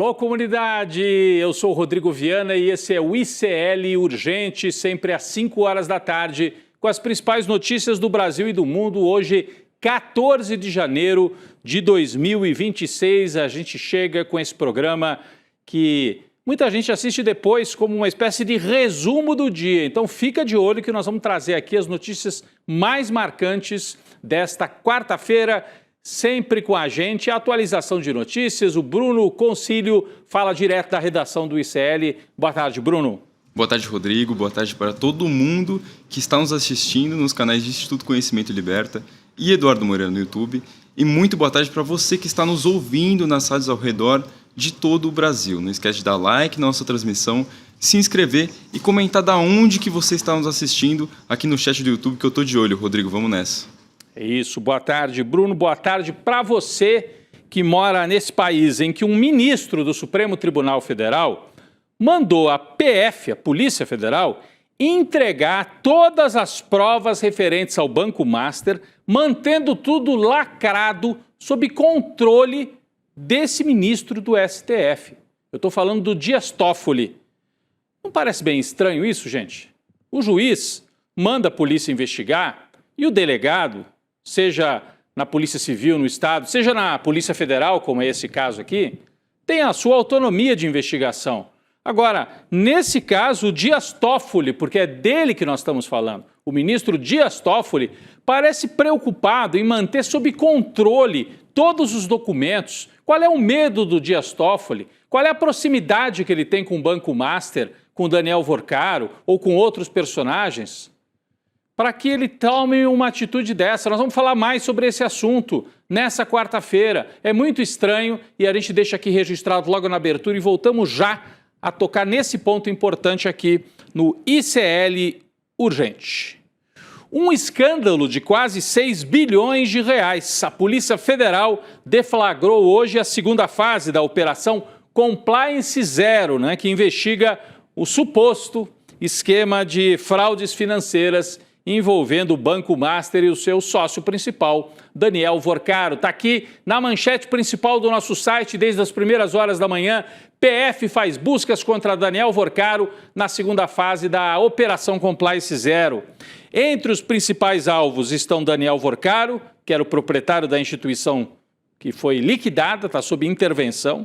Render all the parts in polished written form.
Alô, comunidade! Eu sou o Rodrigo Viana e esse é o ICL Urgente, sempre às 5 horas da tarde, com as principais notícias do Brasil e do mundo. Hoje, 14 de janeiro de 2026, a gente chega com esse programa que muita gente assiste depois como uma espécie de resumo do dia. Então fica de olho que nós vamos trazer aqui as notícias mais marcantes desta quarta-feira, sempre com a gente, a atualização de notícias. O Bruno Concílio fala direto da redação do ICL. Boa tarde, Bruno. Boa tarde, Rodrigo. Boa tarde para todo mundo que está nos assistindo nos canais de Instituto Conhecimento Liberta e Eduardo Moreira no YouTube. E muito boa tarde para você que está nos ouvindo nas rádios ao redor de todo o Brasil. Não esquece de dar like na nossa transmissão, se inscrever e comentar da onde que você está nos assistindo aqui no chat do YouTube, que eu estou de olho. Rodrigo, vamos nessa. É isso, boa tarde, Bruno, boa tarde para você que mora nesse país em que um ministro do Supremo Tribunal Federal mandou a PF, a Polícia Federal, entregar todas as provas referentes ao Banco Master, mantendo tudo lacrado sob controle desse ministro do STF. Eu estou falando do Dias Toffoli. Não parece bem estranho isso, gente? O juiz manda a polícia investigar e o delegado, seja na Polícia Civil, no Estado, seja na Polícia Federal, como é esse caso aqui, tem a sua autonomia de investigação. Agora, nesse caso, o Dias Toffoli, porque é dele que nós estamos falando, o ministro Dias Toffoli parece preocupado em manter sob controle todos os documentos. Qual é o medo do Dias Toffoli? Qual é a proximidade que ele tem com o Banco Master, com o Daniel Vorcaro ou com outros personagens? Para que ele tome uma atitude dessa. Nós vamos falar mais sobre esse assunto nessa quarta-feira. É muito estranho e a gente deixa aqui registrado logo na abertura e voltamos já a tocar nesse ponto importante aqui no ICL Urgente. Um escândalo de quase 6 bilhões de reais. A Polícia Federal deflagrou hoje a segunda fase da Operação Compliance Zero, que investiga o suposto esquema de fraudes financeiras envolvendo o Banco Master e o seu sócio principal, Daniel Vorcaro. Está aqui na manchete principal do nosso site desde as primeiras horas da manhã. PF faz buscas contra Daniel Vorcaro na segunda fase da Operação Compliance Zero. Entre os principais alvos estão Daniel Vorcaro, que era o proprietário da instituição que foi liquidada, está sob intervenção.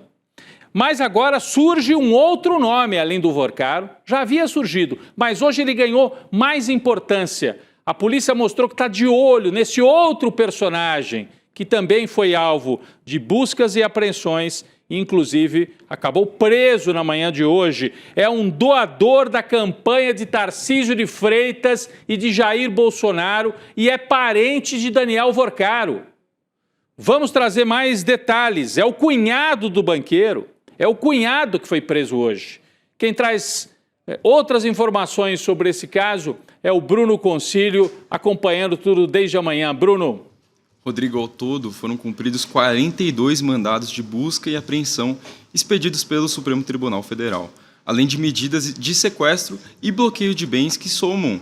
Mas agora surge um outro nome além do Vorcaro, já havia surgido, mas hoje ele ganhou mais importância. A polícia mostrou que está de olho nesse outro personagem, que também foi alvo de buscas e apreensões, inclusive acabou preso na manhã de hoje. É um doador da campanha de Tarcísio de Freitas e de Jair Bolsonaro e é parente de Daniel Vorcaro. Vamos trazer mais detalhes. É o cunhado do banqueiro. É o cunhado que foi preso hoje. Quem traz outras informações sobre esse caso é o Bruno Concílio, acompanhando tudo desde amanhã. Bruno. Rodrigo, ao todo foram cumpridos 42 mandados de busca e apreensão expedidos pelo Supremo Tribunal Federal, além de medidas de sequestro e bloqueio de bens que somam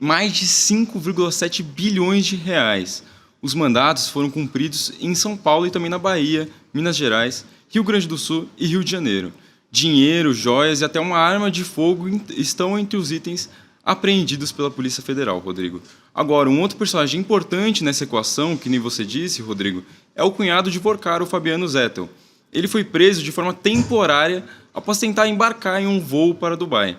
mais de 5,7 bilhões de reais. Os mandados foram cumpridos em São Paulo e também na Bahia, Minas Gerais, Rio Grande do Sul e Rio de Janeiro. Dinheiro, joias e até uma arma de fogo estão entre os itens apreendidos pela Polícia Federal, Rodrigo. Agora, um outro personagem importante nessa equação, que nem você disse, Rodrigo, é o cunhado de Vorcaro, Fabiano Zettel. Ele foi preso de forma temporária após tentar embarcar em um voo para Dubai.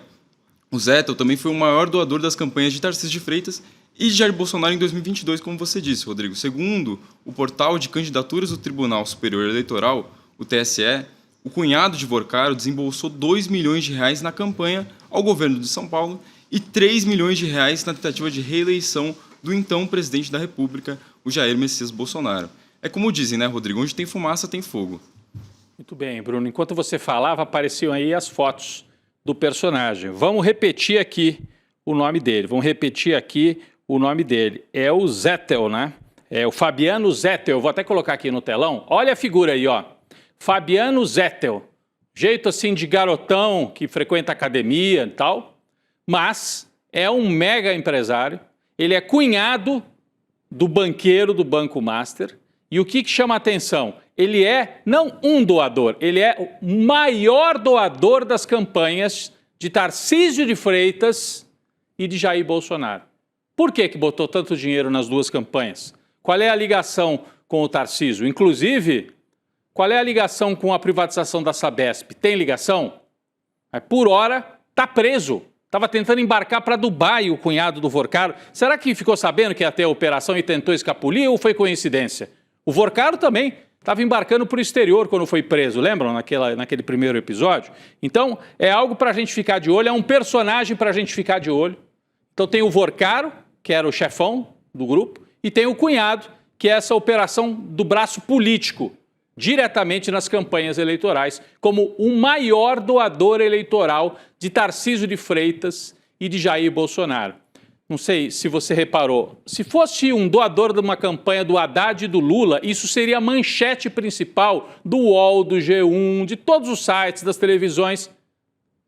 O Zettel também foi o maior doador das campanhas de Tarcísio de Freitas e de Jair Bolsonaro em 2022, como você disse, Rodrigo. Segundo o portal de candidaturas do Tribunal Superior Eleitoral, o TSE, o cunhado de Vorcaro desembolsou 2 milhões de reais na campanha ao governo de São Paulo e 3 milhões de reais na tentativa de reeleição do então presidente da República, o Jair Messias Bolsonaro. É como dizem, Rodrigo? Onde tem fumaça, tem fogo. Muito bem, Bruno. Enquanto você falava, apareciam aí as fotos do personagem. Vamos repetir aqui o nome dele. É o Zettel, É o Fabiano Zettel. Vou até colocar aqui no telão. Olha a figura aí, Fabiano Zettel. Jeito assim de garotão que frequenta academia e tal. Mas é um mega empresário. Ele é cunhado do banqueiro do Banco Master. E o que chama a atenção? ele é não um doador, ele é o maior doador das campanhas de Tarcísio de Freitas e de Jair Bolsonaro. Por que botou tanto dinheiro nas duas campanhas? Qual é a ligação com o Tarcísio? Inclusive, qual é a ligação com a privatização da Sabesp? Tem ligação? Por hora, está preso. Estava tentando embarcar para Dubai o cunhado do Vorcaro. Será que ficou sabendo que ia ter a operação e tentou escapulir ou foi coincidência? O Vorcaro também estava embarcando para o exterior quando foi preso, lembram? Naquele primeiro episódio. Então, é algo para a gente ficar de olho, é um personagem para a gente ficar de olho. Então tem o Vorcaro, que era o chefão do grupo, e tem o cunhado, que é essa operação do braço político, diretamente nas campanhas eleitorais, como o maior doador eleitoral de Tarcísio de Freitas e de Jair Bolsonaro. Não sei se você reparou, se fosse um doador de uma campanha do Haddad e do Lula, isso seria a manchete principal do UOL, do G1, de todos os sites, das televisões.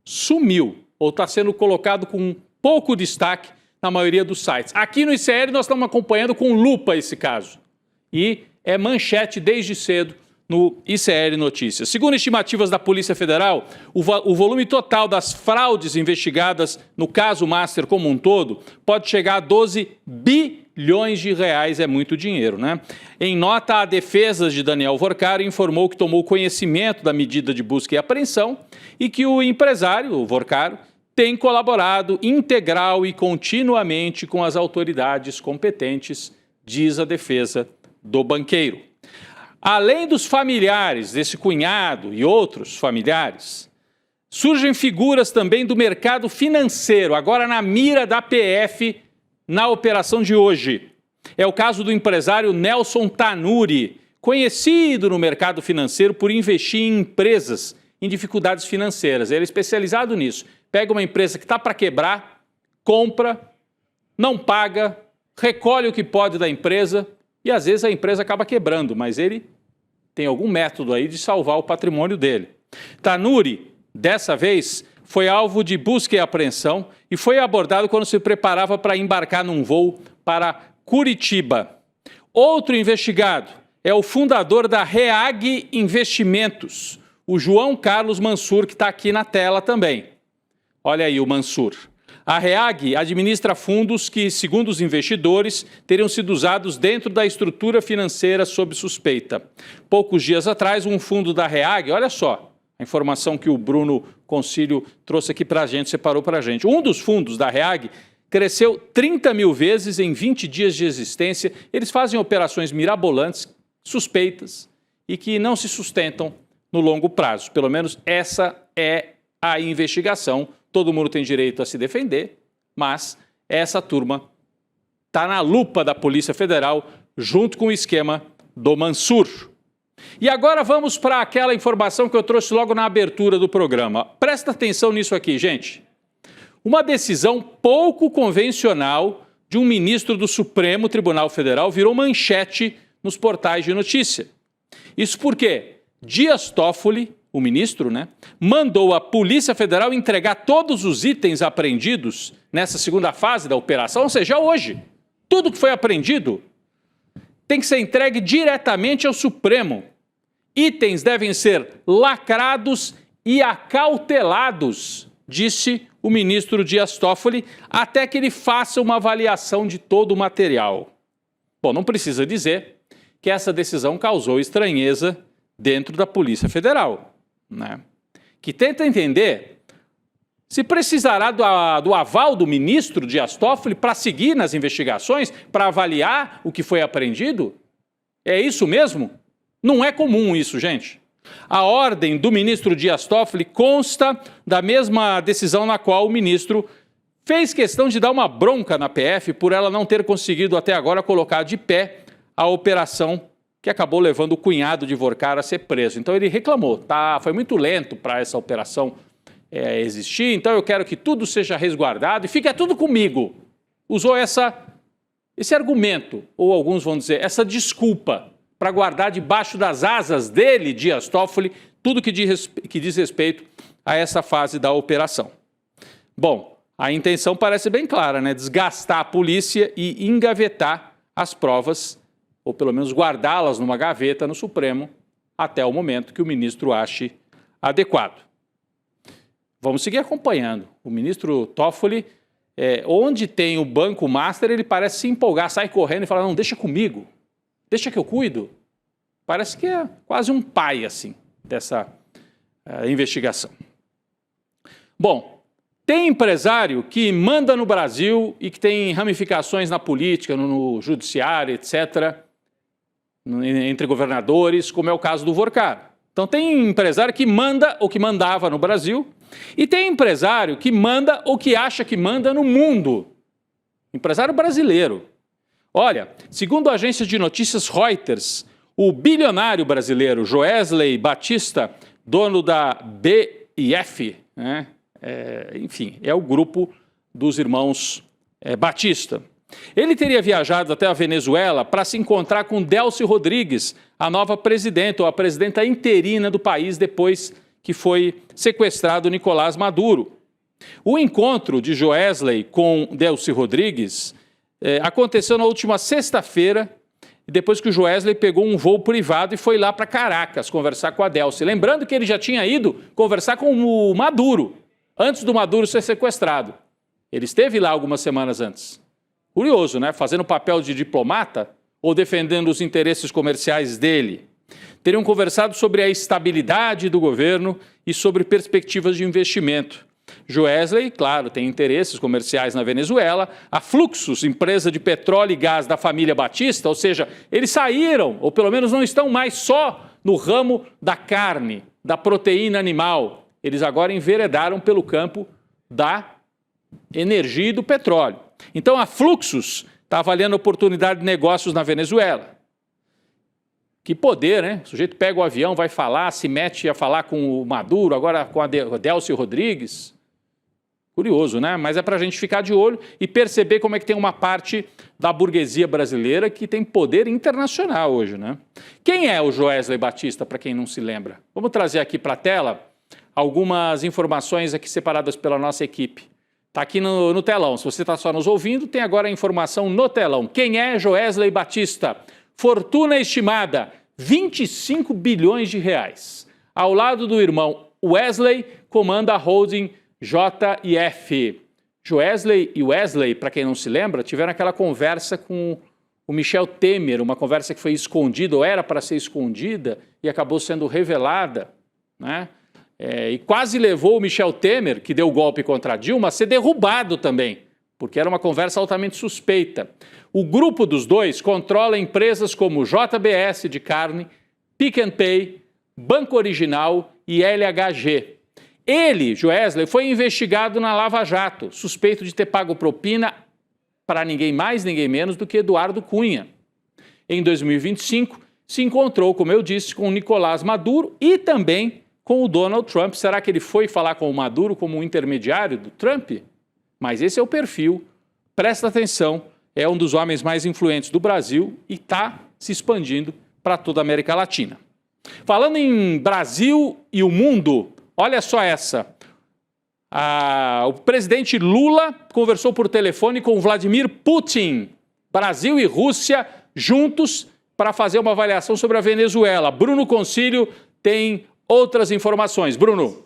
Sumiu, ou está sendo colocado com pouco destaque na maioria dos sites. Aqui no ICL nós estamos acompanhando com lupa esse caso. E é manchete desde cedo no ICL Notícias. Segundo estimativas da Polícia Federal, o volume total das fraudes investigadas no caso Master como um todo pode chegar a 12 bilhões de reais, é muito dinheiro, né? Em nota, a defesa de Daniel Vorcaro informou que tomou conhecimento da medida de busca e apreensão e que o empresário, o Vorcaro, tem colaborado integral e continuamente com as autoridades competentes, diz a defesa do banqueiro. Além dos familiares desse cunhado e outros familiares, surgem figuras também do mercado financeiro, agora na mira da PF, na operação de hoje. É o caso do empresário Nelson Tanuri, conhecido no mercado financeiro por investir em empresas em dificuldades financeiras. Ele é especializado nisso. Pega uma empresa que está para quebrar, compra, não paga, recolhe o que pode da empresa e às vezes a empresa acaba quebrando, mas ele tem algum método aí de salvar o patrimônio dele. Tanuri, dessa vez, foi alvo de busca e apreensão e foi abordado quando se preparava para embarcar num voo para Curitiba. Outro investigado é o fundador da REAG Investimentos, o João Carlos Mansur, que está aqui na tela também. Olha aí o Mansur. A REAG administra fundos que, segundo os investidores, teriam sido usados dentro da estrutura financeira sob suspeita. Poucos dias atrás, um fundo da REAG, olha só, a informação que o Bruno Concílio trouxe aqui para a gente, separou para a gente. Um dos fundos da REAG cresceu 30 mil vezes em 20 dias de existência. Eles fazem operações mirabolantes, suspeitas e que não se sustentam no longo prazo. Pelo menos essa é a investigação. Todo mundo tem direito a se defender, mas essa turma está na lupa da Polícia Federal junto com o esquema do Mansur. E agora vamos para aquela informação que eu trouxe logo na abertura do programa. Presta atenção nisso aqui, gente. Uma decisão pouco convencional de um ministro do Supremo Tribunal Federal virou manchete nos portais de notícia. Isso porque Dias Toffoli, o ministro, mandou a Polícia Federal entregar todos os itens apreendidos nessa segunda fase da operação, ou seja, hoje. Tudo que foi apreendido tem que ser entregue diretamente ao Supremo. Itens devem ser lacrados e acautelados, disse o ministro Dias Toffoli, até que ele faça uma avaliação de todo o material. Bom, não precisa dizer que essa decisão causou estranheza dentro da Polícia Federal, que tenta entender se precisará do aval do ministro Dias Toffoli para seguir nas investigações, para avaliar o que foi apreendido. É isso mesmo? Não é comum isso, gente. A ordem do ministro Dias Toffoli consta da mesma decisão na qual o ministro fez questão de dar uma bronca na PF por ela não ter conseguido até agora colocar de pé a operação que acabou levando o cunhado de Vorcaro a ser preso. Então ele reclamou, foi muito lento para essa operação existir, então eu quero que tudo seja resguardado e fique tudo comigo. Usou esse argumento, ou alguns vão dizer, essa desculpa, para guardar debaixo das asas dele, Dias Toffoli, tudo que diz respeito a essa fase da operação. Bom, a intenção parece bem clara, desgastar a polícia e engavetar as provas, ou pelo menos guardá-las numa gaveta no Supremo, até o momento que o ministro ache adequado. Vamos seguir acompanhando. O ministro Toffoli, onde tem o Banco Master, ele parece se empolgar, sai correndo e fala, não, deixa comigo, deixa que eu cuido. Parece que é quase um pai, assim, dessa investigação. Bom, tem empresário que manda no Brasil e que tem ramificações na política, no judiciário, etc., entre governadores, como é o caso do Vorcar. Então tem empresário que manda ou que mandava no Brasil e tem empresário que manda ou que acha que manda no mundo. Empresário brasileiro. Olha, segundo a agência de notícias Reuters, o bilionário brasileiro Joesley Batista, dono da BIF, né? Enfim, é o grupo dos irmãos Batista. Ele teria viajado até a Venezuela para se encontrar com Delcy Rodrigues, a nova presidenta, ou a presidenta interina do país, depois que foi sequestrado Nicolás Maduro. O encontro de Joesley com Delcy Rodrigues aconteceu na última sexta-feira, depois que o Joesley pegou um voo privado e foi lá para Caracas conversar com a Delcy. Lembrando que ele já tinha ido conversar com o Maduro, antes do Maduro ser sequestrado. Ele esteve lá algumas semanas antes. Curioso, né? Fazendo papel de diplomata ou defendendo os interesses comerciais dele. Teriam conversado sobre a estabilidade do governo e sobre perspectivas de investimento. Joesley, claro, tem interesses comerciais na Venezuela. A Fluxus, empresa de petróleo e gás da família Batista, ou seja, eles saíram, ou pelo menos não estão mais só no ramo da carne, da proteína animal. Eles agora enveredaram pelo campo da energia e do petróleo. Então a Fluxus está avaliando a oportunidade de negócios na Venezuela. Que poder, né? O sujeito pega o avião, vai falar, se mete a falar com o Maduro, agora com a Delcy Rodrigues. Curioso, né? Mas é para a gente ficar de olho e perceber como é que tem uma parte da burguesia brasileira que tem poder internacional hoje, né? Quem é o Joesley Batista, para quem não se lembra? Vamos trazer aqui para a tela algumas informações aqui separadas pela nossa equipe. Está aqui no telão. Se você está só nos ouvindo, tem agora a informação no telão. Quem é Joesley Batista? Fortuna estimada, 25 bilhões de reais. Ao lado do irmão Wesley, comanda a holding JF. Joesley e Wesley, para quem não se lembra, tiveram aquela conversa com o Michel Temer, uma conversa que foi escondida, ou era para ser escondida, e acabou sendo revelada, né? E quase levou o Michel Temer, que deu o golpe contra a Dilma, a ser derrubado também, porque era uma conversa altamente suspeita. O grupo dos dois controla empresas como JBS de carne, Pick and Pay, Banco Original e LHG. Ele, Joesley, foi investigado na Lava Jato, suspeito de ter pago propina para ninguém mais, ninguém menos do que Eduardo Cunha. Em 2025, se encontrou, como eu disse, com o Nicolás Maduro e também com o Donald Trump. Será que ele foi falar com o Maduro como um intermediário do Trump? Mas esse é o perfil. Presta atenção, é um dos homens mais influentes do Brasil e está se expandindo para toda a América Latina. Falando em Brasil e o mundo, olha só essa. O presidente Lula conversou por telefone com Vladimir Putin. Brasil e Rússia juntos para fazer uma avaliação sobre a Venezuela. Bruno Concílio tem outras informações. Bruno.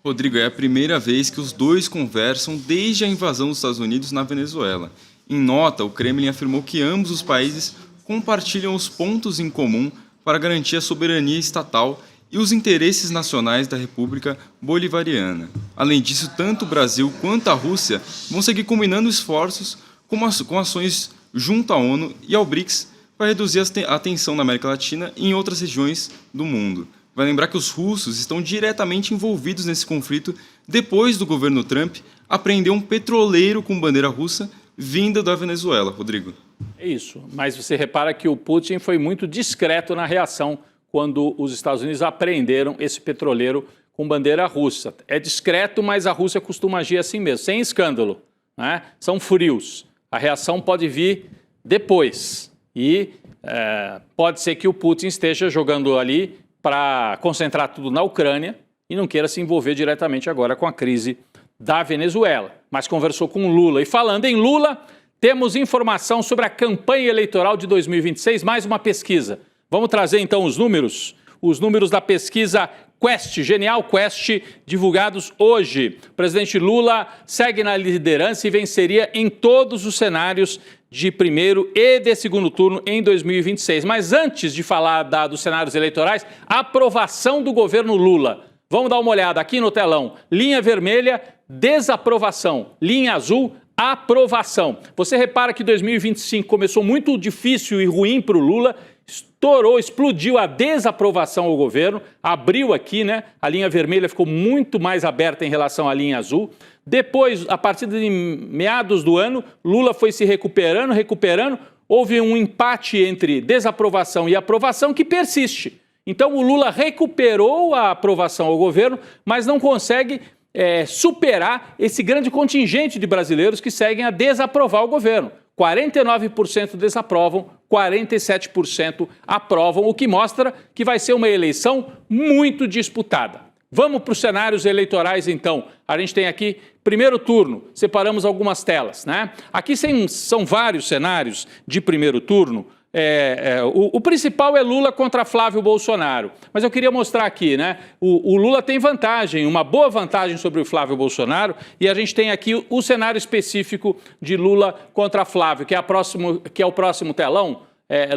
Rodrigo, é a primeira vez que os dois conversam desde a invasão dos Estados Unidos na Venezuela. Em nota, o Kremlin afirmou que ambos os países compartilham os pontos em comum para garantir a soberania estatal e os interesses nacionais da República Bolivariana. Além disso, tanto o Brasil quanto a Rússia vão seguir combinando esforços com ações junto à ONU e ao BRICS para reduzir a tensão na América Latina e em outras regiões do mundo. Vai lembrar que os russos estão diretamente envolvidos nesse conflito depois do governo Trump apreender um petroleiro com bandeira russa vinda da Venezuela, Rodrigo. É isso, mas você repara que o Putin foi muito discreto na reação quando os Estados Unidos apreenderam esse petroleiro com bandeira russa. É discreto, mas a Rússia costuma agir assim mesmo, sem escândalo, né? São frios. A reação pode vir depois e pode ser que o Putin esteja jogando ali para concentrar tudo na Ucrânia e não queira se envolver diretamente agora com a crise da Venezuela. Mas conversou com Lula. E falando em Lula, temos informação sobre a campanha eleitoral de 2026, mais uma pesquisa. Vamos trazer então os números da pesquisa Quest, Genial Quest, divulgados hoje. O presidente Lula segue na liderança e venceria em todos os cenários de primeiro e de segundo turno em 2026. Mas antes de falar dos cenários eleitorais, a aprovação do governo Lula. Vamos dar uma olhada aqui no telão. Linha vermelha, desaprovação. Linha azul, aprovação. Você repara que 2025 começou muito difícil e ruim para o Lula, explodiu a desaprovação ao governo, abriu aqui, né? A linha vermelha ficou muito mais aberta em relação à linha azul. Depois, a partir de meados do ano, Lula foi se recuperando, houve um empate entre desaprovação e aprovação que persiste. Então, o Lula recuperou a aprovação ao governo, mas não consegue superar esse grande contingente de brasileiros que seguem a desaprovar o governo. 49% desaprovam, 47% aprovam, o que mostra que vai ser uma eleição muito disputada. Vamos para os cenários eleitorais, então. A gente tem aqui primeiro turno, separamos algumas telas, né? Aqui são vários cenários de primeiro turno. O principal é Lula contra Flávio Bolsonaro, mas eu queria mostrar aqui, né? O Lula tem vantagem, uma boa vantagem sobre o Flávio Bolsonaro, e a gente tem aqui o cenário específico de Lula contra Flávio, que é o próximo telão.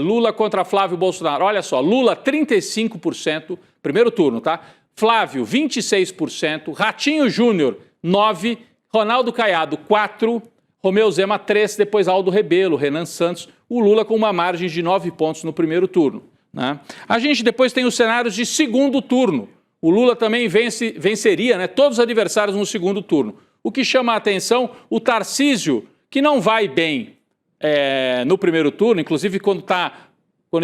Lula contra Flávio Bolsonaro. Olha só, Lula 35%, primeiro turno, tá? Flávio 26%, Ratinho Júnior 9%, Ronaldo Caiado 4%, Romeu Zema 3%, depois Aldo Rebelo, Renan Santos, o Lula com uma margem de 9 pontos no primeiro turno, né? A gente depois tem os cenários de segundo turno. O Lula também venceria, né, todos os adversários no segundo turno. O que chama a atenção, o Tarcísio, que não vai bem no primeiro turno, inclusive quando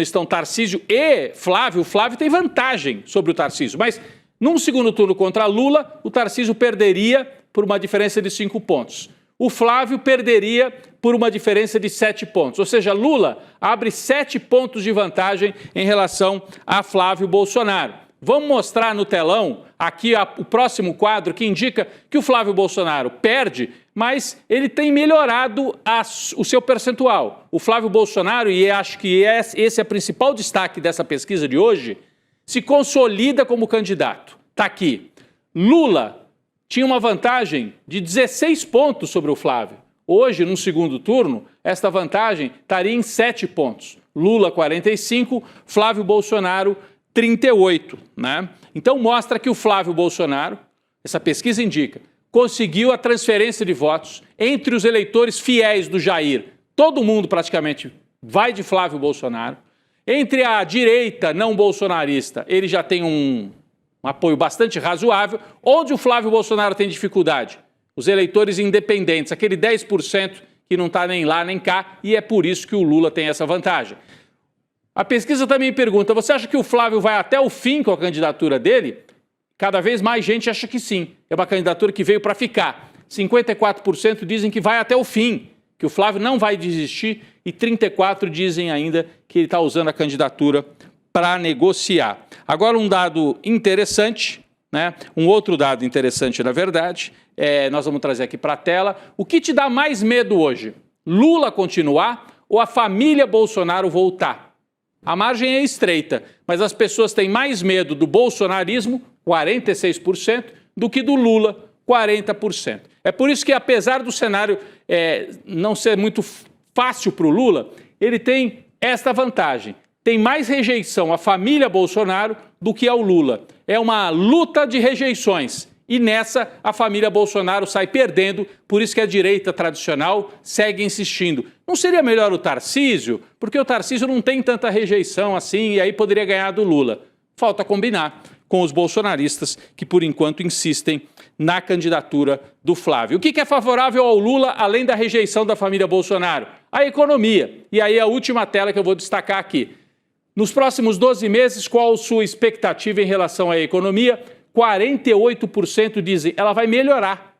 estão Tarcísio e Flávio, o Flávio tem vantagem sobre o Tarcísio, mas num segundo turno contra Lula, o Tarcísio perderia por uma diferença de 5 pontos. O Flávio perderia por uma diferença de 7 pontos. Ou seja, Lula abre 7 pontos de vantagem em relação a Flávio Bolsonaro. Vamos mostrar no telão aqui o próximo quadro que indica que o Flávio Bolsonaro perde, mas ele tem melhorado o seu percentual. O Flávio Bolsonaro, e acho que esse é o principal destaque dessa pesquisa de hoje, se consolida como candidato. Está aqui. Lula tinha uma vantagem de 16 pontos sobre o Flávio. Hoje, no segundo turno, esta vantagem estaria em 7 pontos. Lula, 45, Flávio Bolsonaro, 38, né? Então mostra que o Flávio Bolsonaro, essa pesquisa indica, conseguiu a transferência de votos entre os eleitores fiéis do Jair. Todo mundo praticamente vai de Flávio Bolsonaro. Entre a direita não bolsonarista, ele já tem um apoio bastante razoável. Onde o Flávio Bolsonaro tem dificuldade? Os eleitores independentes, aquele 10% que não está nem lá nem cá, e é por isso que o Lula tem essa vantagem. A pesquisa também pergunta, você acha que o Flávio vai até o fim com a candidatura dele? Cada vez mais gente acha que sim. É uma candidatura que veio para ficar. 54% dizem que vai até o fim, que o Flávio não vai desistir, e 34% dizem ainda que ele está usando a candidatura para negociar. Agora um dado interessante, né? Um outro dado interessante, na verdade, nós vamos trazer aqui para a tela. O que te dá mais medo hoje? Lula continuar ou a família Bolsonaro voltar? A margem é estreita, mas as pessoas têm mais medo do bolsonarismo, 46%, do que do Lula, 40%. É por isso que, apesar do cenário não ser muito fácil para o Lula, ele tem esta vantagem. Tem mais rejeição à família Bolsonaro do que ao Lula. É uma luta de rejeições. E nessa, a família Bolsonaro sai perdendo, por isso que a direita tradicional segue insistindo. Não seria melhor o Tarcísio? Porque o Tarcísio não tem tanta rejeição assim e aí poderia ganhar do Lula. Falta combinar com os bolsonaristas que, por enquanto, insistem na candidatura do Flávio. O que é favorável ao Lula, além da rejeição da família Bolsonaro? A economia. E aí a última tela que eu vou destacar aqui. Nos próximos 12 meses, qual a sua expectativa em relação à economia? 48% dizem ela vai melhorar.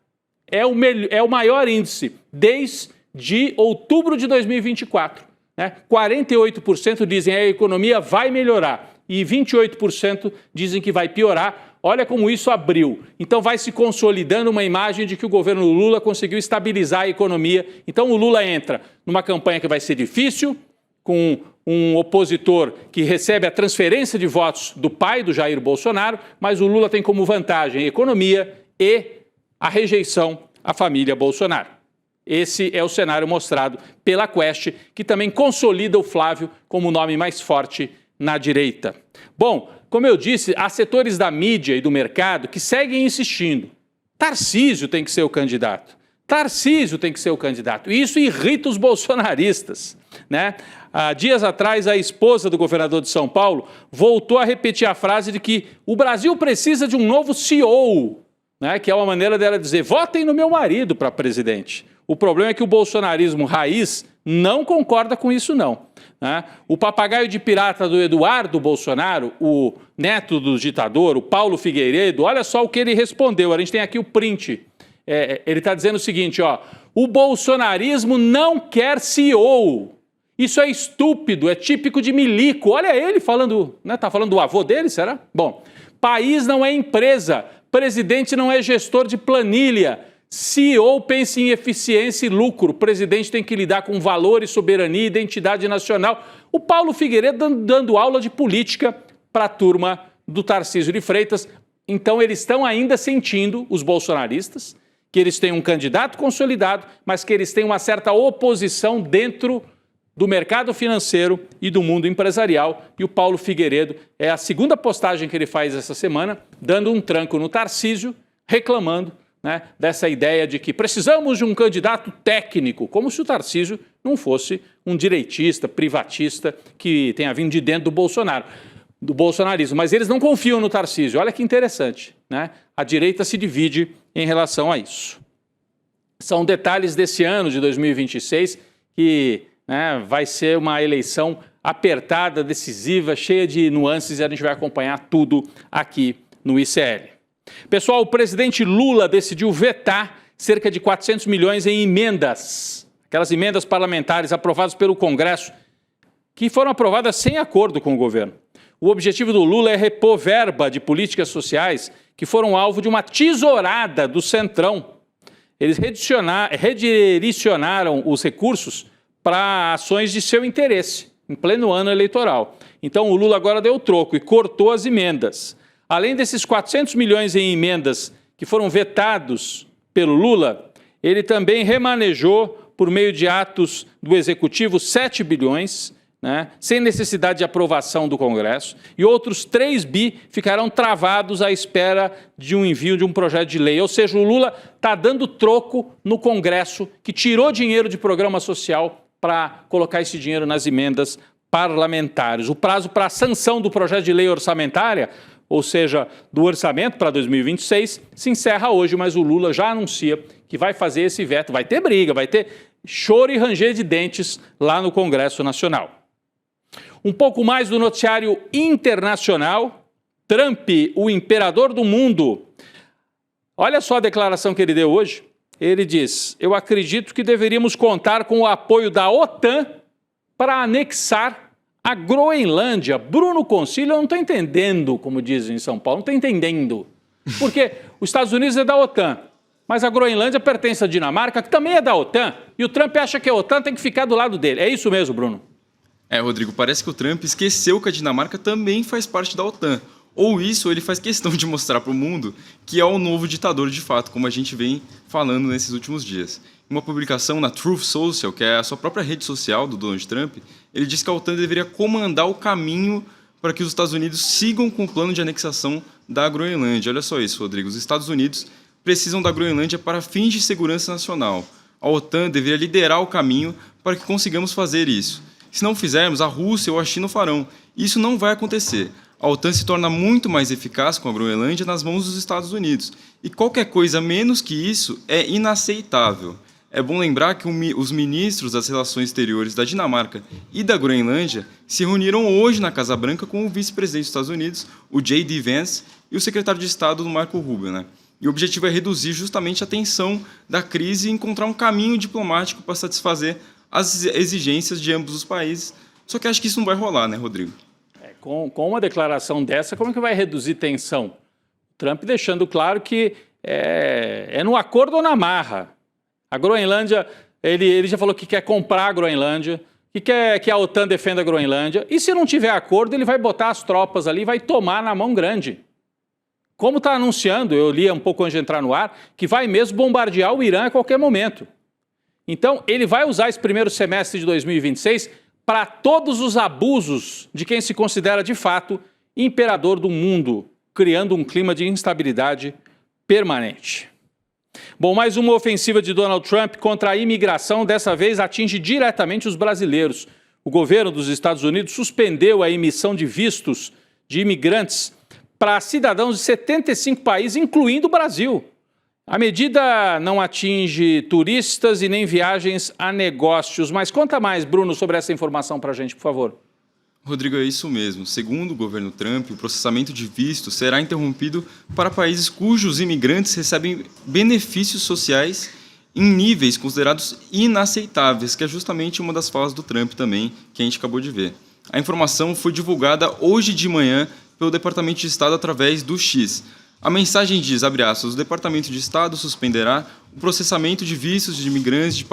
É o maior índice desde outubro de 2024. Né? 48% dizem a economia vai melhorar e 28% dizem que vai piorar. Olha como isso abriu. Então vai se consolidando uma imagem de que o governo Lula conseguiu estabilizar a economia. Então o Lula entra numa campanha que vai ser difícil, com um opositor que recebe a transferência de votos do pai do Jair Bolsonaro, mas o Lula tem como vantagem a economia e a rejeição à família Bolsonaro. Esse é o cenário mostrado pela Quest, que também consolida o Flávio como o nome mais forte na direita. Bom, como eu disse, há setores da mídia e do mercado que seguem insistindo. Tarcísio tem que ser o candidato. Tarcísio tem que ser o candidato. E isso irrita os bolsonaristas, né? Há dias atrás, a esposa do governador de São Paulo voltou a repetir a frase de que o Brasil precisa de um novo CEO, né? Que é uma maneira dela dizer, votem no meu marido para presidente. O problema é que o bolsonarismo raiz não concorda com isso, não. Né? O papagaio de pirata do Eduardo Bolsonaro, o neto do ditador, o Paulo Figueiredo, olha só o que ele respondeu. A gente tem aqui o print. Ele está dizendo o seguinte, ó, o bolsonarismo não quer CEO. Isso é estúpido, é típico de milico. Olha ele falando, né? Tá falando do avô dele, será? Bom, país não é empresa, presidente não é gestor de planilha. CEO pensa em eficiência e lucro, o presidente tem que lidar com valores, soberania e identidade nacional. O Paulo Figueiredo dando aula de política para a turma do Tarcísio de Freitas. Então eles estão ainda sentindo, os bolsonaristas, que eles têm um candidato consolidado, mas que eles têm uma certa oposição dentro do mercado financeiro e do mundo empresarial. E o Paulo Figueiredo é a segunda postagem que ele faz essa semana, dando um tranco no Tarcísio, reclamando, né, dessa ideia de que precisamos de um candidato técnico, como se o Tarcísio não fosse um direitista, privatista, que tenha vindo de dentro do bolsonarismo. Mas eles não confiam no Tarcísio. Olha que interessante, né? A direita se divide em relação a isso. São detalhes desse ano de 2026 que, né, vai ser uma eleição apertada, decisiva, cheia de nuances, e a gente vai acompanhar tudo aqui no ICL. Pessoal, o presidente Lula decidiu vetar cerca de 400 milhões em emendas, aquelas emendas parlamentares aprovadas pelo Congresso, que foram aprovadas sem acordo com o governo. O objetivo do Lula é repor verba de políticas sociais que foram alvo de uma tesourada do Centrão. Eles redirecionaram os recursos para ações de seu interesse, em pleno ano eleitoral. Então o Lula agora deu troco e cortou as emendas. Além desses 400 milhões em emendas que foram vetados pelo Lula, ele também remanejou, por meio de atos do Executivo, 7 bilhões, né, sem necessidade de aprovação do Congresso, e outros 3 bi ficarão travados à espera de um envio de um projeto de lei. Ou seja, o Lula está dando troco no Congresso, que tirou dinheiro de programa social para colocar esse dinheiro nas emendas parlamentares. O prazo para a sanção do projeto de lei orçamentária, ou seja, do orçamento para 2026, se encerra hoje, mas o Lula já anuncia que vai fazer esse veto. Vai ter briga, vai ter choro e ranger de dentes lá no Congresso Nacional. Um pouco mais do noticiário internacional. Trump, o imperador do mundo. Olha só a declaração que ele deu hoje. Ele diz, eu acredito que deveríamos contar com o apoio da OTAN para anexar a Groenlândia. Bruno Concílio, eu não estou entendendo, como dizem em São Paulo, não estou entendendo. Porque os Estados Unidos é da OTAN, mas a Groenlândia pertence à Dinamarca, que também é da OTAN, e o Trump acha que a OTAN tem que ficar do lado dele. É isso mesmo, Bruno? Rodrigo, parece que o Trump esqueceu que a Dinamarca também faz parte da OTAN. Ou isso, ele faz questão de mostrar para o mundo que é o novo ditador de fato, como a gente vem falando nesses últimos dias. Em uma publicação na Truth Social, que é a sua própria rede social do Donald Trump, ele diz que a OTAN deveria comandar o caminho para que os Estados Unidos sigam com o plano de anexação da Groenlândia. Olha só isso, Rodrigo. Os Estados Unidos precisam da Groenlândia para fins de segurança nacional. A OTAN deveria liderar o caminho para que consigamos fazer isso. Se não fizermos, a Rússia ou a China o farão. Isso não vai acontecer. A OTAN se torna muito mais eficaz com a Groenlândia nas mãos dos Estados Unidos. E qualquer coisa menos que isso é inaceitável. É bom lembrar que os ministros das Relações Exteriores da Dinamarca e da Groenlândia se reuniram hoje na Casa Branca com o vice-presidente dos Estados Unidos, o J.D. Vance, e o secretário de Estado, o Marco Rubio, né? E o objetivo é reduzir justamente a tensão da crise e encontrar um caminho diplomático para satisfazer as exigências de ambos os países. Só que acho que isso não vai rolar, né, Rodrigo? Com uma declaração dessa, como é que vai reduzir tensão? Trump deixando claro que é no acordo ou na marra. A Groenlândia, ele já falou que quer comprar a Groenlândia, que quer que a OTAN defenda a Groenlândia, e se não tiver acordo, ele vai botar as tropas ali e vai tomar na mão grande. Como está anunciando, eu li um pouco antes de entrar no ar, que vai mesmo bombardear o Irã a qualquer momento. Então, ele vai usar esse primeiro semestre de 2026 para todos os abusos de quem se considera, de fato, imperador do mundo, criando um clima de instabilidade permanente. Bom, mais uma ofensiva de Donald Trump contra a imigração, dessa vez atinge diretamente os brasileiros. O governo dos Estados Unidos suspendeu a emissão de vistos de imigrantes para cidadãos de 75 países, incluindo o Brasil. A medida não atinge turistas e nem viagens a negócios. Mas conta mais, Bruno, sobre essa informação para a gente, por favor. Rodrigo, é isso mesmo. Segundo o governo Trump, o processamento de visto será interrompido para países cujos imigrantes recebem benefícios sociais em níveis considerados inaceitáveis, que é justamente uma das falas do Trump também, que a gente acabou de ver. A informação foi divulgada hoje de manhã pelo Departamento de Estado através do X. A mensagem diz, abre aspas, o Departamento de Estado suspenderá o processamento de vistos de imigrantes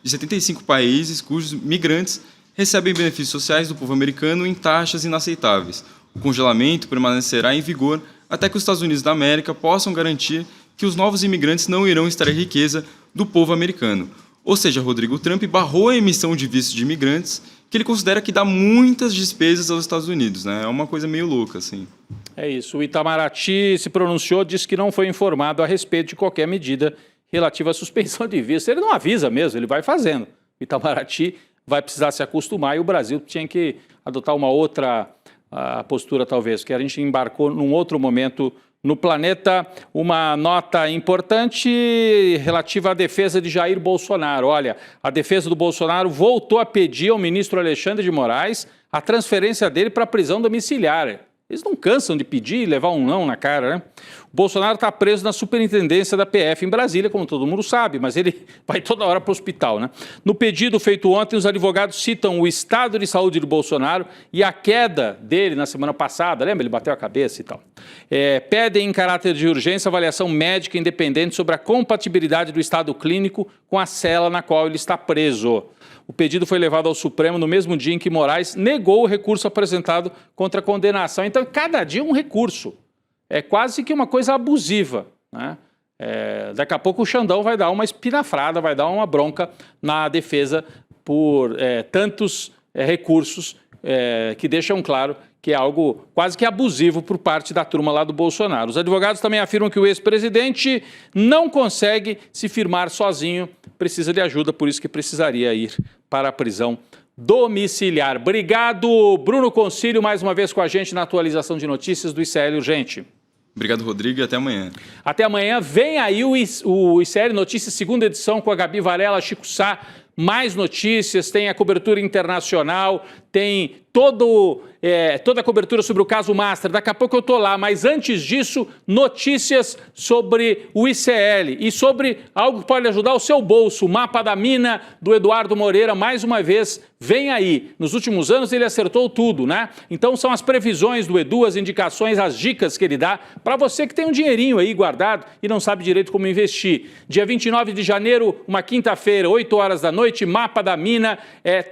de 75 países cujos migrantes recebem benefícios sociais do povo americano em taxas inaceitáveis. O congelamento permanecerá em vigor até que os Estados Unidos da América possam garantir que os novos imigrantes não irão extrair riqueza do povo americano. Ou seja, Rodrigo, Trump barrou a emissão de vistos de imigrantes, que ele considera que dá muitas despesas aos Estados Unidos, né? É uma coisa meio louca, assim. É isso. O Itamaraty se pronunciou, disse que não foi informado a respeito de qualquer medida relativa à suspensão de vistos. Ele não avisa mesmo, ele vai fazendo. O Itamaraty vai precisar se acostumar e o Brasil tinha que adotar uma outra postura, talvez, porque a gente embarcou num outro momento no planeta. Uma nota importante relativa à defesa de Jair Bolsonaro. Olha, a defesa do Bolsonaro voltou a pedir ao ministro Alexandre de Moraes a transferência dele para a prisão domiciliar. Eles não cansam de pedir e levar um não na cara, né? O Bolsonaro está preso na superintendência da PF em Brasília, como todo mundo sabe, mas ele vai toda hora para o hospital, né? No pedido feito ontem, os advogados citam o estado de saúde do Bolsonaro e a queda dele na semana passada, lembra? Ele bateu a cabeça e tal. Pedem em caráter de urgência avaliação médica independente sobre a compatibilidade do estado clínico com a cela na qual ele está preso. O pedido foi levado ao Supremo no mesmo dia em que Moraes negou o recurso apresentado contra a condenação. Então, cada dia um recurso. É quase que uma coisa abusiva, né? Daqui a pouco o Xandão vai dar uma espinafrada, vai dar uma bronca na defesa por tantos recursos que deixam claro que é algo quase que abusivo por parte da turma lá do Bolsonaro. Os advogados também afirmam que o ex-presidente não consegue se firmar sozinho, precisa de ajuda, por isso que precisaria ir para a prisão domiciliar. Obrigado, Bruno Concílio, mais uma vez com a gente na atualização de notícias do ICL Urgente. Obrigado, Rodrigo, e até amanhã. Até amanhã. Vem aí o ICL Notícias, segunda edição, com a Gabi Varela, Chico Sá. Mais notícias, tem a cobertura internacional, tem toda a cobertura sobre o caso Master. Daqui a pouco eu estou lá, mas antes disso, notícias sobre o ICL e sobre algo que pode ajudar o seu bolso. O mapa da mina do Eduardo Moreira, mais uma vez, vem aí. Nos últimos anos ele acertou tudo, né? Então são as previsões do Edu, as indicações, as dicas que ele dá para você que tem um dinheirinho aí guardado e não sabe direito como investir. Dia 29 de janeiro, uma quinta-feira, 8 horas da noite, mapa da mina.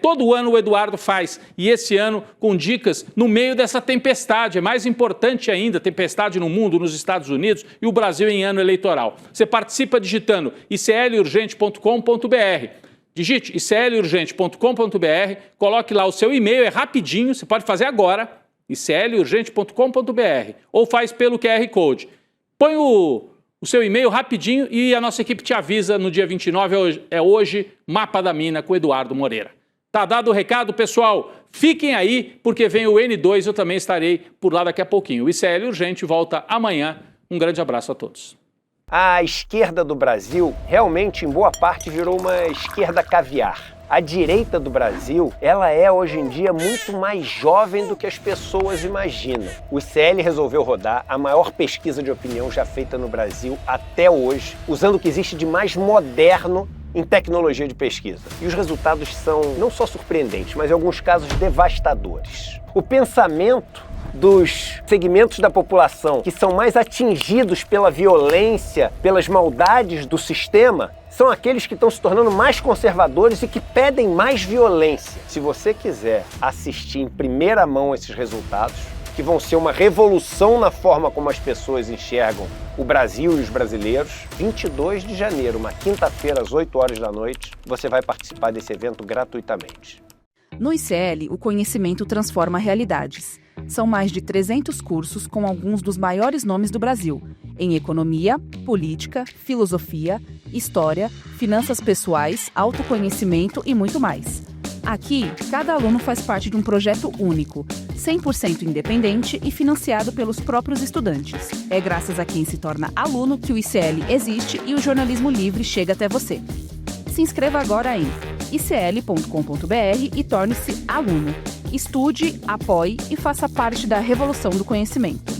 Todo ano o Eduardo faz e esse ano com dicas no meio dessa tempestade. É mais importante ainda, tempestade no mundo, nos Estados Unidos e o Brasil em ano eleitoral. Você participa digitando iclurgente.com.br. Digite iclurgente.com.br, coloque lá o seu e-mail, é rapidinho, você pode fazer agora, iclurgente.com.br, ou faz pelo QR Code. Põe o seu e-mail rapidinho e a nossa equipe te avisa no dia 29, é hoje, Mapa da Mina com Eduardo Moreira. Tá dado o recado, pessoal? Fiquem aí, porque vem o N2, eu também estarei por lá daqui a pouquinho. O ICL Urgente volta amanhã. Um grande abraço a todos. A esquerda do Brasil realmente, em boa parte, virou uma esquerda caviar. A direita do Brasil, ela é hoje em dia muito mais jovem do que as pessoas imaginam. O ICL resolveu rodar a maior pesquisa de opinião já feita no Brasil até hoje, usando o que existe de mais moderno em tecnologia de pesquisa. E os resultados são não só surpreendentes, mas em alguns casos devastadores. O pensamento dos segmentos da população que são mais atingidos pela violência, pelas maldades do sistema, são aqueles que estão se tornando mais conservadores e que pedem mais violência. Se você quiser assistir em primeira mão esses resultados, que vão ser uma revolução na forma como as pessoas enxergam o Brasil e os brasileiros, 22 de janeiro, uma quinta-feira, às 8 horas da noite, você vai participar desse evento gratuitamente. No ICL, o conhecimento transforma realidades. São mais de 300 cursos com alguns dos maiores nomes do Brasil, em economia, política, filosofia, história, finanças pessoais, autoconhecimento e muito mais. Aqui, cada aluno faz parte de um projeto único, 100% independente e financiado pelos próprios estudantes. É graças a quem se torna aluno que o ICL existe e o jornalismo livre chega até você. Se inscreva agora em icl.com.br e torne-se aluno. Estude, apoie e faça parte da revolução do conhecimento.